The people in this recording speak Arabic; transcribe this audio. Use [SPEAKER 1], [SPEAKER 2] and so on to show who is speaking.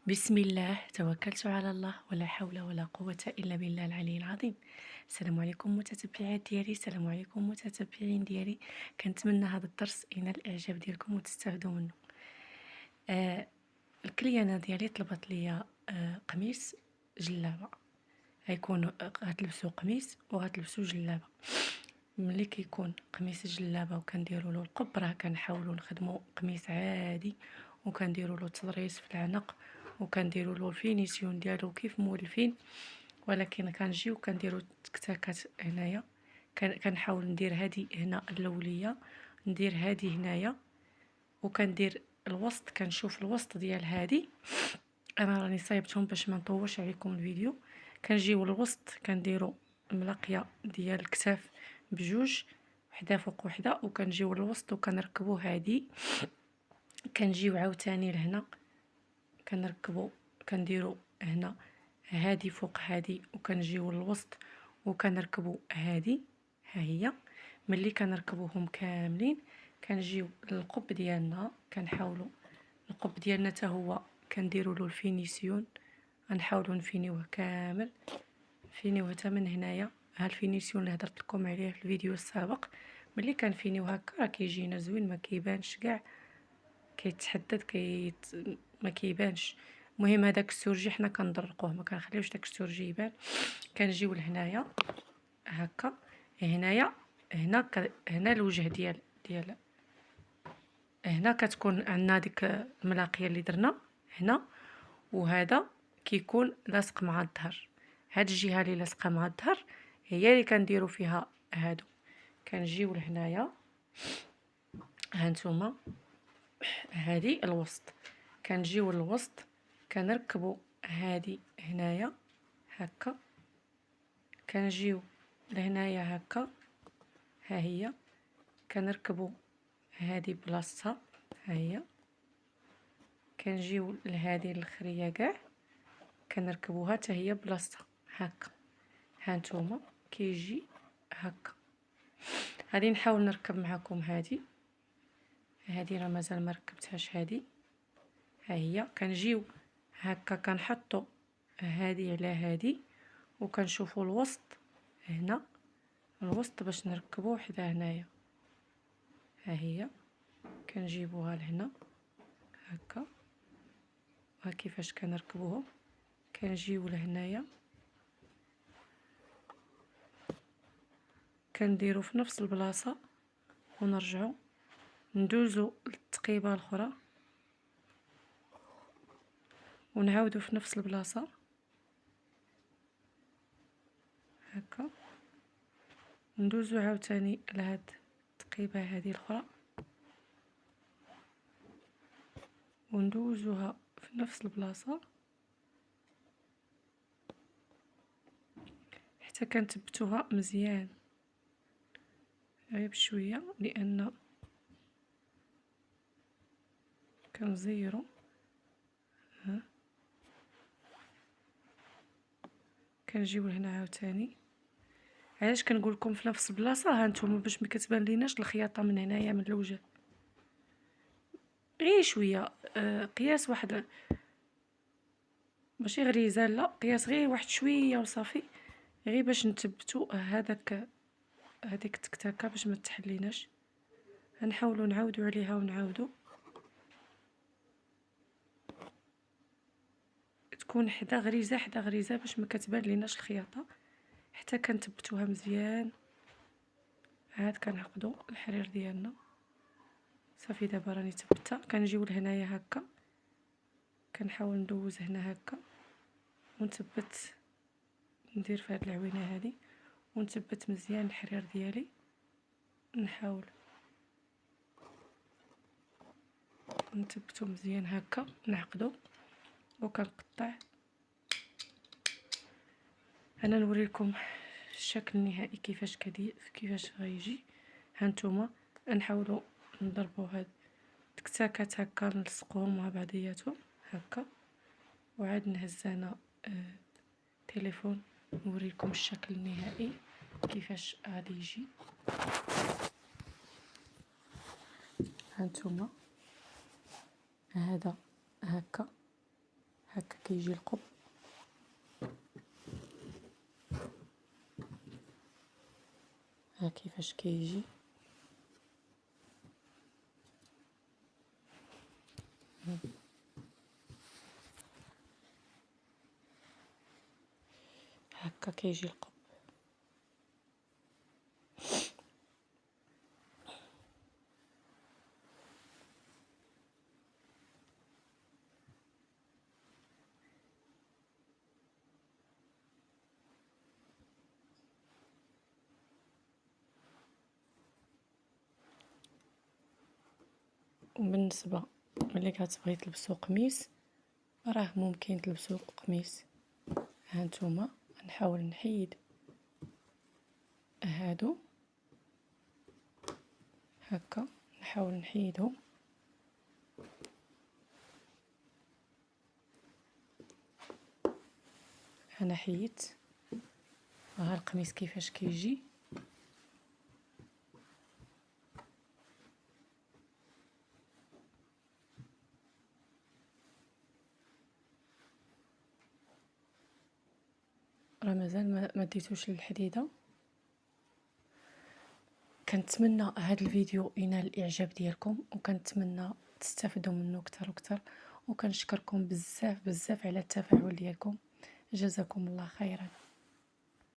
[SPEAKER 1] بسم الله توكلت على الله ولا حول ولا قوة إلا بالله العلي العظيم. السلام عليكم متتبعات ديالي، السلام عليكم متتبعين ديالي. كنتمنى هذا الدرس ينال الاعجاب ديالكم وتستافدوا منه. الكليانه ديالي طلبت لي قميص جلابه، غيكون غتلبسوا قميص وغتلبسوا جلابه. ملي كيكون قميص جلابه وكنديروا له القب، راه كنحاولوا نخدموا قميص عادي وكنديروا له تضريس في العنق وكنديروا له الفينيسيون ديالو كيف مولفين، ولكن كنجيو كنديروا التكتاكات هنايا. كنحاول ندير هذه هنا الاوليه، ندير هذه هنايا وكندير الوسط. كنشوف الوسط ديال هذه، انا راني صايبتهم باش ما نطولش عليكم الفيديو. كنجيو الوسط كنديروا الملاقيه ديال الكتاف بجوج، وحده فوق وحده، وكنجيو الوسط وكنركبوا هذه. كنجيو عاوتاني لهنا كنركبوا، كنديروا هنا هذه فوق هذه، وكنجيو للوسط وكنركبوا هذه. ها هي ملي كنركبوهم كاملين كنجيو للقب ديالنا. كنحاولوا القب ديالنا حتى هو كنديروا له الفينيسيون، غنحاولوا نفينيوه كامل، نفينيوه حتى من هنايا. ها الفينيسيون اللي هضرت لكم عليه في الفيديو السابق، ملي كنفينيو هكا راه كيجينا زوين، ما كيبانش كاع، كيتحدد ما كيبانش. المهم هذاك السورجي حنا كندرقوه، ما كنخليوش داك السورجي يبان. كنجيو لهنايا هكا، هنايا هنا الوجه ديال هنا كتكون عندنا ديك الملاقيه اللي درنا هنا، وهذا كيكون لاصق مع الظهر. هاد الجهه اللي لاصقه مع الظهر هي اللي كنديروا فيها هادو. كنجيو لهنايا، هانتوما هادي الوسط، كنجيو للوسط كنركبوا هادي هنايا هكا، كنجيو لهنايا هكا، ها هي كنركبوا هادي بلاصتها، ها هي كنجيو لهادي الاخريه كاع كنركبوها حتى هي بلاصتها هكا. هانتوما كيجي هكا. غادي نحاول نركب معكم هادي راه مازال ما ركبتهاش. هادي ها هي كنجيو هكا كنحطوا هادي على هادي وكنشوفوا الوسط هنا، الوسط باش نركبوه حدا هنايا. ها هي كنجيبوها لهنا هكا، ها كيفاش كنركبوه. كنجيو لهنايا كنديرو في نفس البلاصه ونرجعو ندوزو للتقيبه الاخرى ونعاودو في نفس البلاصه هكا، ندوزو عاوتاني لهاد التقيبه هذه الاخرى وندوزوها في نفس البلاصه حتى كنثبتوها مزيان غير بشويه، لان كنزيرو. ها كنجيو لهنا عاوتاني. علاش كنقول لكم في نفس البلاصه؟ ها نتوما باش ما كتبان ليناش الخياطه من هنايا من الوجه، غير شويه قياس واحد، ماشي غريزه، لا قياس غير واحد شويه وصافي، غير باش نثبتوا هذيك التكتاكه باش ما تحليناش. غنحاولوا نعاودوا عليها ونعاودوا، تكون حدا غريزه باش ما كتبان ليناش الخياطه حتى كنثبتوها مزيان. عاد كنعقدوا الحرير ديالنا صافي. دابا راني ثبتها. كنجيو لهنايا هكا، كنحاول ندوز هنا هكا ونثبت، ندير في هاد العوينه هذه ونثبت مزيان الحرير ديالي. نحاول نثبتو مزيان هكا، نعقدو وكنقطع. انا نوريكم الشكل النهائي كيفاش غيجي. هانتوما نحاولوا نضربوا هاد التكتاكات هكا، نلصقوهم مع بعضياتهم هكا، وعاد نهز انا تليفون نوريكم الشكل النهائي كيفاش غادي يجي. هانتوما هذا هكا، هكا كيجي القب. ها كيفاش كيجي. هكا كيجي القب. وبالنسبه ملي كتبغي تلبسو قميص راه ممكن تلبسو قميص. هانتوما نحاول نحيد هادو هكا، نحاول نحيدهم. انا حيدت. ها القميص كيفاش كيجي. راه مازال ما ديتوش للحديده. كنتمنى هذا الفيديو ينال الاعجاب ديالكم، وكنتمنى تستافدوا منه اكثر واكثر، وكنشكركم بزاف بزاف على التفاعل ديالكم. جزاكم الله خيرا.